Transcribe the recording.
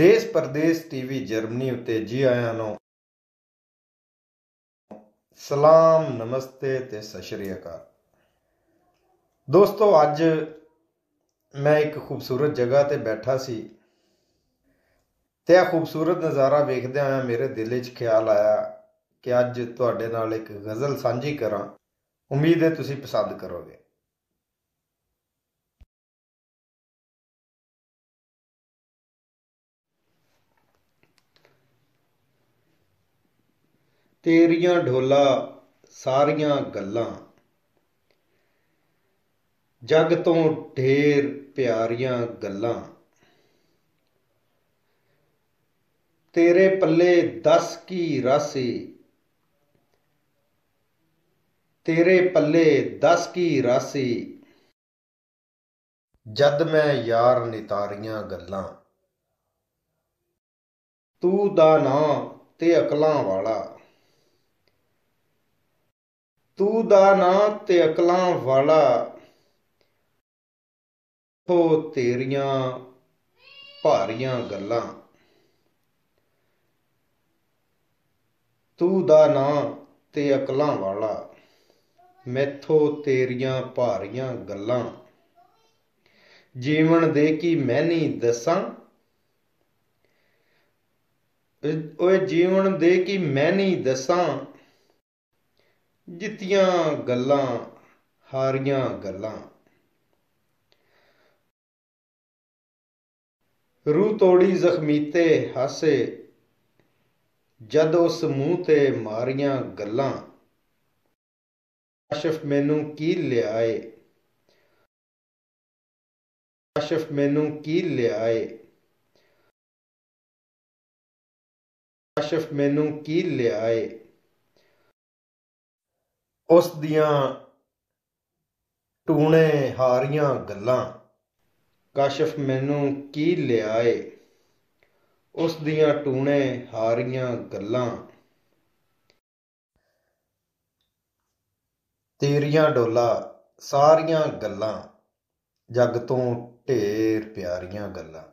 देश परदेश TV Germany उत्ते जी आयां नूं सलाम नमस्ते ते सत श्री अकाल। दोस्तों अज मैं एक खूबसूरत जगह ते बैठा सी ते आ खूबसूरत नज़ारा वेखदे होया मेरे दिल च ख्याल आया कि अज तुहाडे नाल एक गज़ल सांझी करां। उम्मीद है तुसीं पसंद करोगे। तेरियां ढोला सारियां गल्लां जग तो ढेर प्यारियां गल्लां, तेरे पल्ले दस की रासी, तेरे पल्ले दस की रासी, जद मैं यार नितारियां गल्लां। तू दा नां ते अकलां वाला, तू दा नां ते अकलां वाला, हो तेरियां भारियां गल्लां। तू दा नां ते अकलां वाला, मैथों तेरियां भारियां गल्लां। जीवन दे की मैं नहीं दसां, ओए जीवन दे की मैं नहीं दसां, जित्तियां गल्लां हारियां गल्लां। रूह तोड़ी जख्मी ते हासे, जद उस मूंह ते मारियां गल्लां। काशिफ मैनू की लियाए, काशिफ मैनू की लियाए, काशिफ मैनू की लियाए। उस दियां टूणे हारियां गल्लां, काशिफ मैनू की लियाए। उस दियां टूणे हारियां गल्लां। तेरियां डोला सारियां गल्लां जग तो ढेर प्यारियां गल्लां।